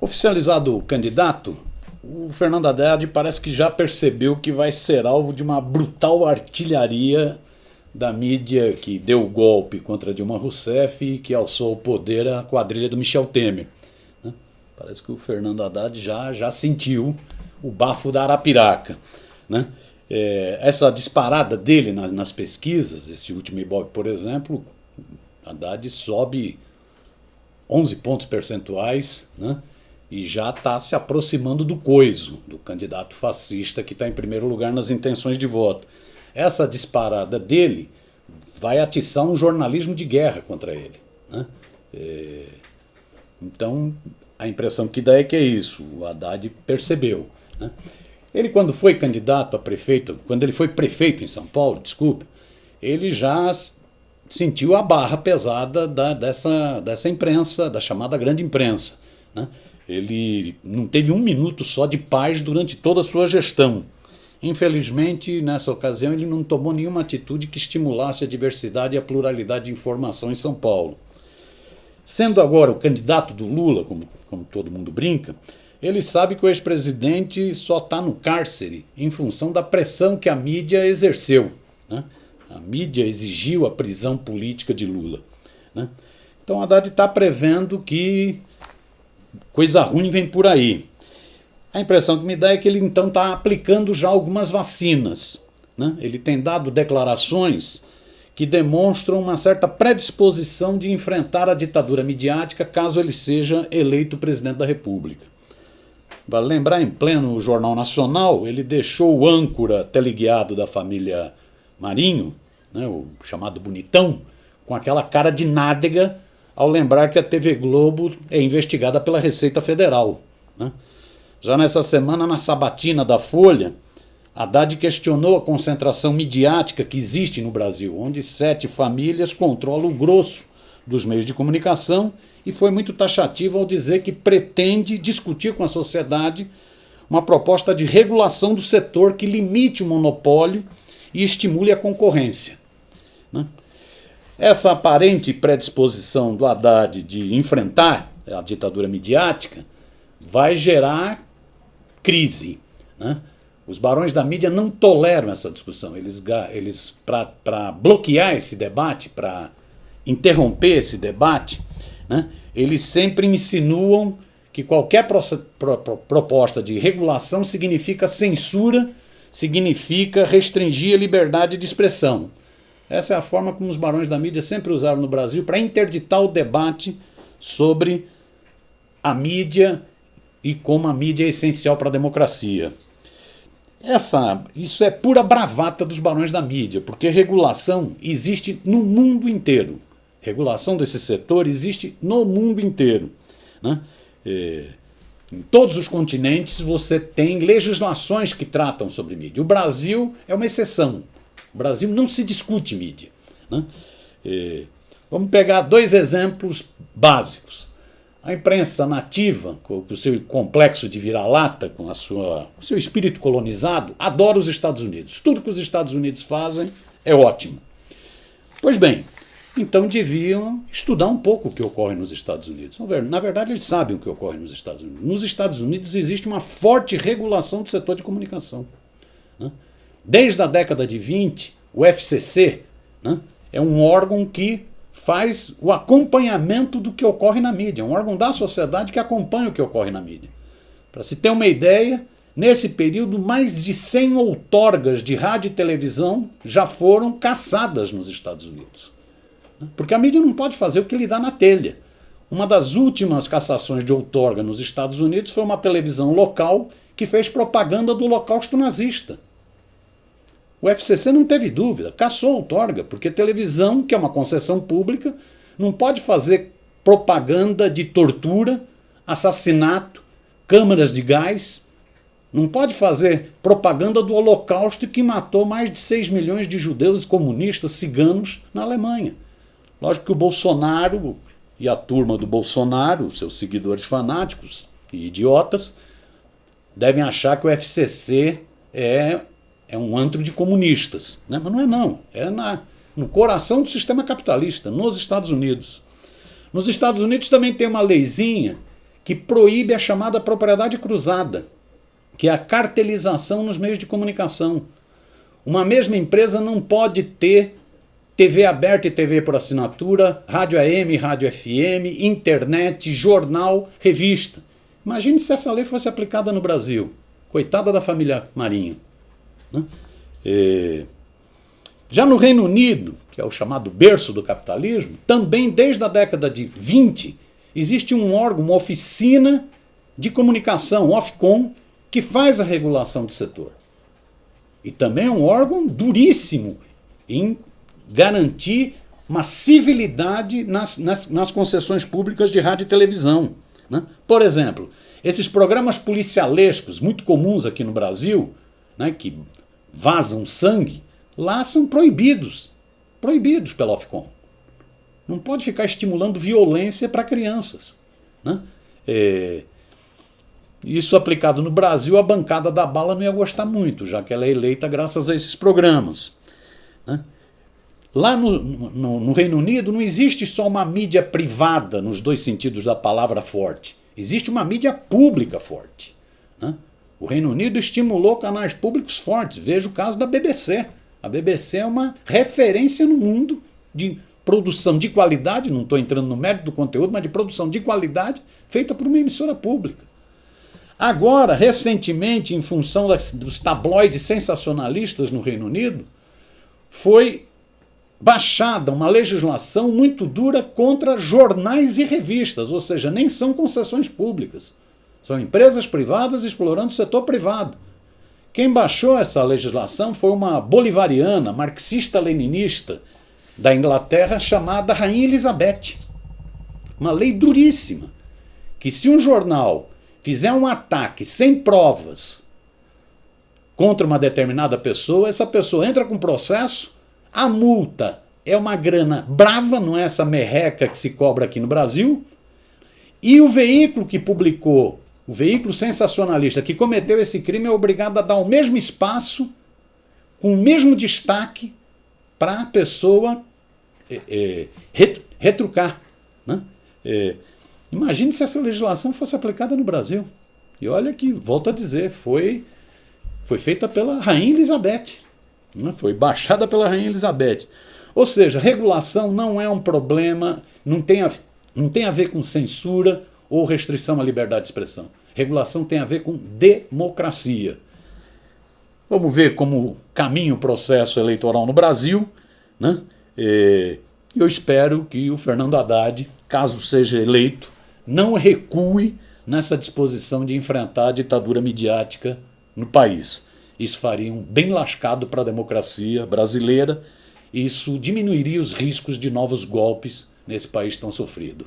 Oficializado o candidato, o Fernando Haddad parece que já percebeu que vai ser alvo de uma brutal artilharia da mídia que deu o golpe contra Dilma Rousseff e que alçou ao poder a quadrilha do Michel Temer. Parece que o Fernando Haddad já sentiu o bafo da Arapiraca. Essa disparada dele nas pesquisas, esse último Ibope, por exemplo, Haddad sobe 11 pontos percentuais, e já está se aproximando do Coiso, do candidato fascista que está em primeiro lugar nas intenções de voto. Essa disparada dele vai atiçar um jornalismo de guerra contra ele. Então, a impressão que dá é que é isso, o Haddad percebeu. Ele, quando foi candidato a prefeito, quando ele foi prefeito em São Paulo, ele já sentiu a barra pesada dessa imprensa, da chamada grande imprensa. Ele não teve um minuto só de paz durante toda a sua gestão. Infelizmente, nessa ocasião, ele não tomou nenhuma atitude que estimulasse a diversidade e a pluralidade de informação em São Paulo. Sendo agora o candidato do Lula, como todo mundo brinca, ele sabe que o ex-presidente só está no cárcere em função da pressão que a mídia exerceu. A mídia exigiu a prisão política de Lula. Então, Haddad está prevendo que coisa ruim vem por aí. A impressão que me dá é que ele então está aplicando já algumas vacinas. Ele tem dado declarações que demonstram uma certa predisposição de enfrentar a ditadura midiática caso ele seja eleito presidente da República. Vale lembrar, em pleno Jornal Nacional, ele deixou o âncora teleguiado da família Marinho, o chamado Bonitão, com aquela cara de nádega ao lembrar que a TV Globo é investigada pela Receita Federal. Já nessa semana, na sabatina da Folha, Haddad questionou a concentração midiática que existe no Brasil, onde 7 famílias controlam o grosso dos meios de comunicação, e foi muito taxativo ao dizer que pretende discutir com a sociedade uma proposta de regulação do setor que limite o monopólio e estimule a concorrência. Essa aparente predisposição do Haddad de enfrentar a ditadura midiática vai gerar crise. Os barões da mídia não toleram essa discussão. Eles para bloquear esse debate, para interromper esse debate, eles sempre insinuam que qualquer proposta de regulação significa censura, significa restringir a liberdade de expressão. Essa é a forma como os barões da mídia sempre usaram no Brasil para interditar o debate sobre a mídia e como a mídia é essencial para a democracia. Isso é pura bravata dos barões da mídia, porque regulação existe no mundo inteiro. Regulação desse setor existe no mundo inteiro. Em todos os continentes você tem legislações que tratam sobre mídia. O Brasil é uma exceção. No Brasil não se discute mídia. Vamos pegar 2 exemplos básicos. A imprensa nativa, com o seu complexo de vira-lata, com o seu espírito colonizado, adora os Estados Unidos. Tudo que os Estados Unidos fazem é ótimo. Pois bem, então deviam estudar um pouco o que ocorre nos Estados Unidos. Na verdade, eles sabem o que ocorre nos Estados Unidos. Nos Estados Unidos existe uma forte regulação do setor de comunicação. Desde a década de 20, o FCC é um órgão que faz o acompanhamento do que ocorre na mídia. É um órgão da sociedade que acompanha o que ocorre na mídia. Para se ter uma ideia, nesse período, mais de 100 outorgas de rádio e televisão já foram cassadas nos Estados Unidos. Porque a mídia não pode fazer o que lhe dá na telha. Uma das últimas cassações de outorga nos Estados Unidos foi uma televisão local que fez propaganda do Holocausto nazista. O FCC não teve dúvida, cassou a outorga, porque televisão, que é uma concessão pública, não pode fazer propaganda de tortura, assassinato, câmaras de gás, não pode fazer propaganda do Holocausto que matou mais de 6 milhões de judeus, comunistas, ciganos na Alemanha. Lógico que o Bolsonaro e a turma do Bolsonaro, seus seguidores fanáticos e idiotas, devem achar que o FCC é um antro de comunistas. Mas não é não. É no coração do sistema capitalista, nos Estados Unidos. Nos Estados Unidos também tem uma leizinha que proíbe a chamada propriedade cruzada, que é a cartelização nos meios de comunicação. Uma mesma empresa não pode ter TV aberta e TV por assinatura, rádio AM, rádio FM, internet, jornal, revista. Imagine se essa lei fosse aplicada no Brasil. Coitada da família Marinho. Né? Já no Reino Unido, que é o chamado berço do capitalismo, também desde a década de 20, existe um órgão, uma oficina de comunicação, Ofcom, que faz a regulação do setor. E também é um órgão duríssimo em garantir uma civilidade nas concessões públicas de rádio e televisão. Né? Por exemplo, esses programas policialescos, muito comuns aqui no Brasil, né, que vazam sangue, lá são proibidos pela Ofcom. Não pode ficar estimulando violência para crianças. Né? Isso aplicado no Brasil, a bancada da bala não ia gostar muito, já que ela é eleita graças a esses programas. Né? Lá no Reino Unido não existe só uma mídia privada, nos dois sentidos da palavra forte. Existe uma mídia pública forte. Né? O Reino Unido estimulou canais públicos fortes. Veja o caso da BBC. A BBC é uma referência no mundo de produção de qualidade, não estou entrando no mérito do conteúdo, mas de produção de qualidade feita por uma emissora pública. Agora, recentemente, em função dos tabloides sensacionalistas no Reino Unido, foi baixada uma legislação muito dura contra jornais e revistas, ou seja, nem são concessões públicas. São empresas privadas explorando o setor privado. Quem baixou essa legislação foi uma bolivariana, marxista-leninista da Inglaterra, chamada Rainha Elizabeth. Uma lei duríssima, que se um jornal fizer um ataque sem provas contra uma determinada pessoa, essa pessoa entra com processo, a multa é uma grana brava, não é essa merreca que se cobra aqui no Brasil, e o veículo que publicou, o veículo sensacionalista que cometeu esse crime é obrigado a dar o mesmo espaço, com o mesmo destaque, para a pessoa retrucar. Né? Imagine se essa legislação fosse aplicada no Brasil. E olha que, volto a dizer, foi feita pela Rainha Elizabeth. Né? Foi baixada pela Rainha Elizabeth. Ou seja, regulação não é um problema, não tem a ver com censura ou restrição à liberdade de expressão. Regulação tem a ver com democracia. Vamos ver como caminha o processo eleitoral no Brasil. Né? Eu espero que o Fernando Haddad, caso seja eleito, não recue nessa disposição de enfrentar a ditadura midiática no país. Isso faria um bem lascado para a democracia brasileira. Isso diminuiria os riscos de novos golpes nesse país tão sofrido.